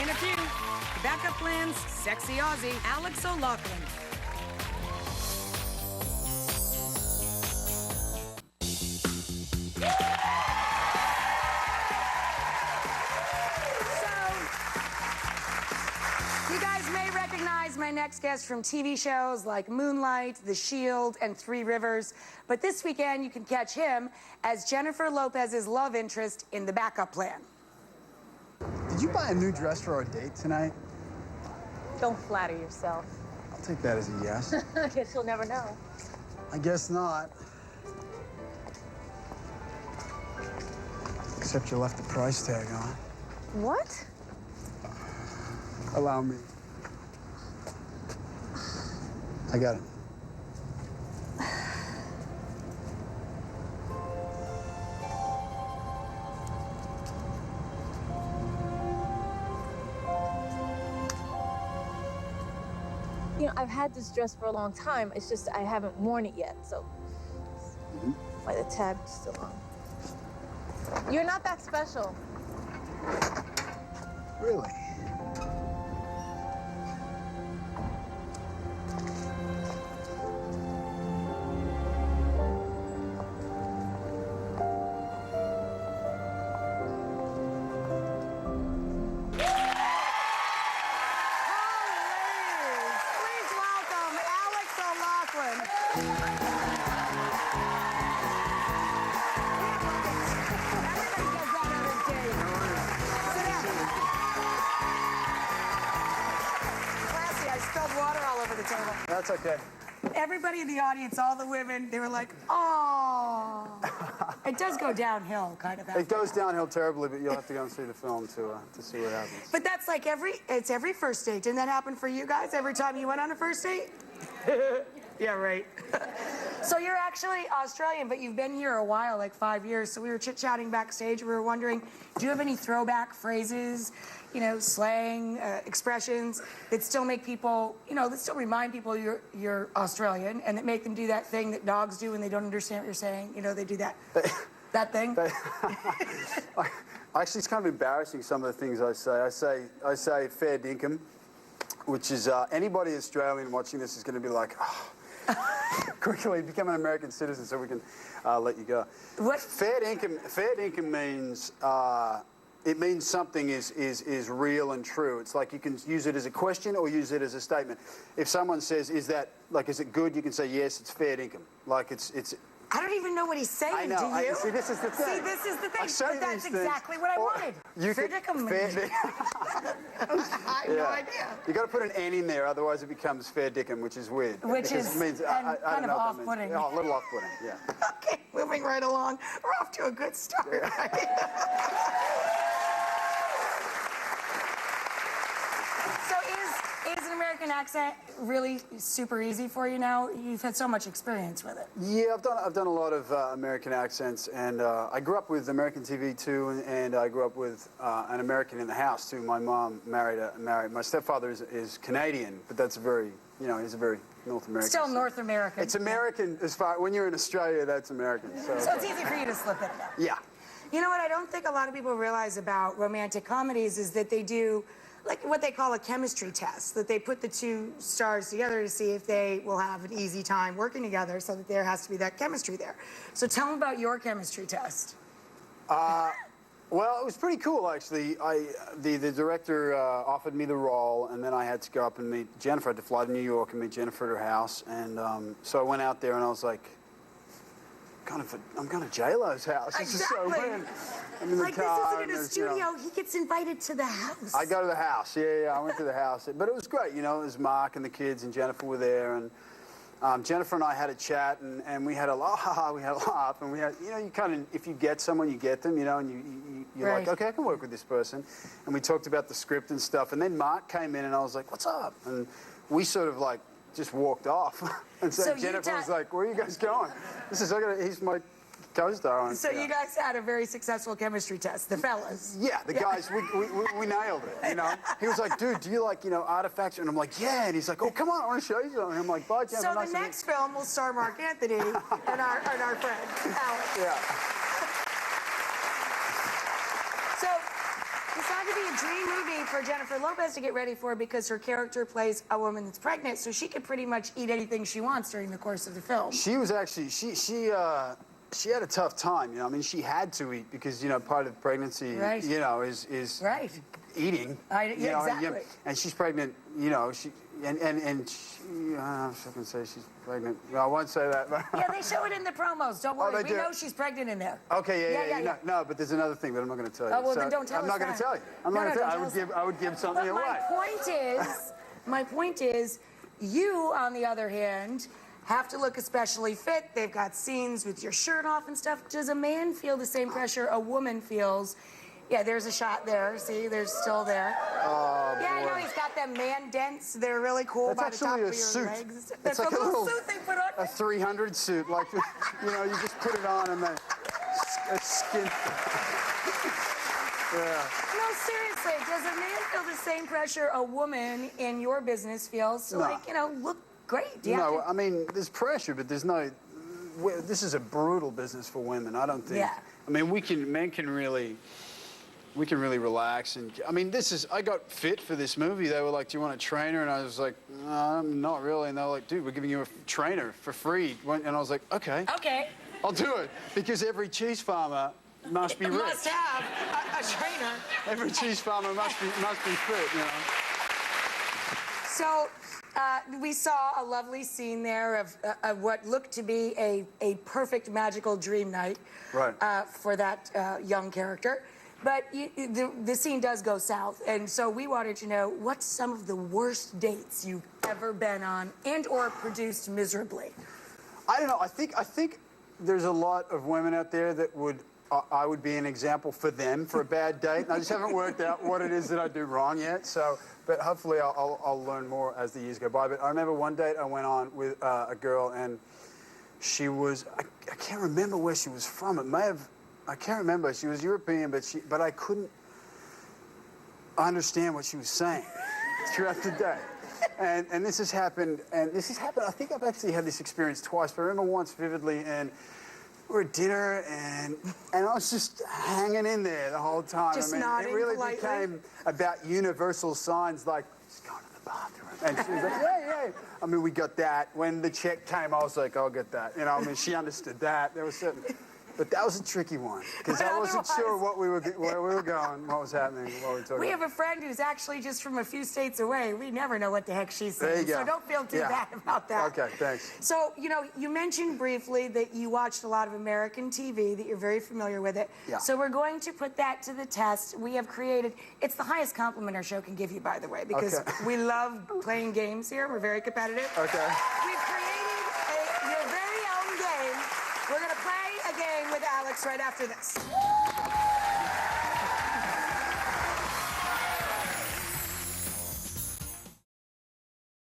In a few, Backup Plan's sexy Aussie, Alex O'Loughlin. You guys may recognize my next guest from TV shows like Moonlight, The Shield, and Three Rivers. But this weekend, you can catch him as Jennifer Lopez's love interest in The Backup Plan. Did you buy a new dress for our date tonight? Don't flatter yourself. I'll take that as a yes. I guess you'll never know. I guess not. Except you left the price tag on. What? Allow me. I got it. You know, I've had this dress for a long time. It's just I haven't worn it yet, so why the tag's still on. You're not that special. Really? That's okay. Everybody in the audience, all the women, they were like, oh. It does go downhill, kind of. It goes downhill terribly, but you'll have to go and see the film to see what happens. But that's like it's every first date. Didn't that happen for you guys every time you went on a first date? Yeah, right. So you're actually Australian, but you've been here a while, like 5 years. So we were chit-chatting backstage. We were wondering, do you have any throwback phrases, you know, slang, expressions that still make people, you know, that still remind people you're Australian and that make them do that thing that dogs do when they don't understand what you're saying? You know, they do that, that thing. Actually, it's kind of embarrassing, some of the things I say. I say fair dinkum, which is anybody Australian watching this is going to be like, oh, quickly become an American citizen so we can let you go. What? Fair dinkum means it means something is real and true. It's like you can use it as a question or use it as a statement. If someone says, is it good? You can say, yes, it's fair dinkum. Like it's. I don't even know what he's saying, I know. do you? See, this is the thing. See, this is the thing. I say But that's these things, exactly what I wanted. Fair dinkum. I have no idea. You got to put an N in there, otherwise it becomes fair dickum, which is weird. Which is means, kind I don't of know off-putting. Oh, a little off-putting, yeah. Okay, moving right along. We're off to a good start. So is an American accent really super easy for you now? You've had so much experience with it. Yeah, I've done a lot of American accents, and I grew up with American TV too, and I grew up with an American in the house too. My mom married. My stepfather is Canadian, but that's very, you know, he's a very North American. Still North American. It's American as far when you're in Australia, that's American. So it's easy for you to slip in there. Yeah. You know what I don't think a lot of people realize about romantic comedies is that they do like what they call a chemistry test, that they put the two stars together to see if they will have an easy time working together, so that there has to be that chemistry there. So tell them about your chemistry test. Well, it was pretty cool, actually. The director offered me the role, and then I had to go up and meet Jennifer. I had to fly to New York and meet Jennifer at her house, and so I went out there, and I was like, I'm going to J-Lo's house. This is so weird. I'm in the car. This isn't in a studio. He gets invited to the house. I go to the house. Yeah, I went to the house. But it was great. You know, it was Mark and the kids, and Jennifer were there, and Jennifer and I had a chat, and we had a laugh. We had a laugh, and we had, you know, you kind of, if you get someone, you get them, you know, and you're right. like, okay, I can work with this person. And we talked about the script and stuff, and then Mark came in, and I was like, what's up? And we sort of like just walked off. And so Jennifer was like, where are you guys going? He's my co-star on. So you guys had a very successful chemistry test, the fellas. Yeah, the guys, we nailed it, you know. He was like, dude, do you like, you know, artifacts? And I'm like, yeah. And he's like, oh, come on, I want to show you something. And I'm like, bye, Jennifer. So the next film will star Mark Anthony and our friend, Alex. Yeah. So It's not to be a dream movie for Jennifer Lopez to get ready for because her character plays a woman that's pregnant, so she can pretty much eat anything she wants during the course of the film. She was actually, she had a tough time, you know. I mean, she had to eat because, you know, part of pregnancy, right. you know, is right. eating. Yeah, exactly. And she's pregnant, you know, she, I don't know if I can say she's pregnant. No, I won't say that. Yeah, they show it in the promos. Don't worry. We know she's pregnant in there. Okay, yeah. No, but there's another thing, but I'm not going to tell you. Oh, well, then don't tell us. I'm not going to tell you. I'm not going to tell you. I would give something away. My point is, you, on the other hand, have to look especially fit. They've got scenes with your shirt off and stuff. Does a man feel the same pressure a woman feels? Yeah, there's a shot there. See, there's still there. Oh, yeah, boy. I know he's got them man dents. They're really cool by the top of your legs. That's like a little suit they put on. A 300 suit, like, you know, you just put it on and then it's skin. Yeah. No, seriously, does a man feel the same pressure a woman in your business feels to, like, you know, look great? No, I mean, there's pressure, but there's no. This is a brutal business for women. I don't think. Yeah. I mean, men can really. We can really relax, and I mean, I got fit for this movie. They were like, "Do you want a trainer?" And I was like, "No, not really." And they were like, "Dude, we're giving you a trainer for free." And I was like, "Okay, okay, I'll do it," because every cheese farmer must be rich. Must have a trainer. Every cheese farmer must be fit, you know. So, we saw a lovely scene there of what looked to be a perfect magical dream night, right? For that young character. But the scene does go south, and so we wanted to know what's some of the worst dates you've ever been on and/or produced miserably. I don't know. I think there's a lot of women out there that I would be an example for them for a bad date. And I just haven't worked out what it is that I do wrong yet. So, but hopefully I'll learn more as the years go by. But I remember one date I went on with a girl, and she was I can't remember where she was from. I can't remember. She was European, but I couldn't understand what she was saying throughout the day. And this has happened. I think I've actually had this experience twice. But I remember once vividly, and we were at dinner, and I was just hanging in there the whole time. Just I mean, nodding it really politely. became about universal signs like, just going to the bathroom. And she was like, yeah. I mean, we got that. When the check came, I was like, I'll get that. You know, I mean, she understood that. There was certain. But that was a tricky one because I wasn't sure where we were going, what was happening, what we were talking about. We have a friend who's actually just from a few states away. We never know what the heck she's saying. There you go. So don't feel too bad about that. Okay, thanks. So, you know, you mentioned briefly that you watched a lot of American TV, that you're very familiar with it. Yeah. So we're going to put that to the test. We have created, it's the highest compliment our show can give you, by the way, because we love playing games here. We're very competitive. Okay. We've created your very own game. We're going to play a game with Alex right after this.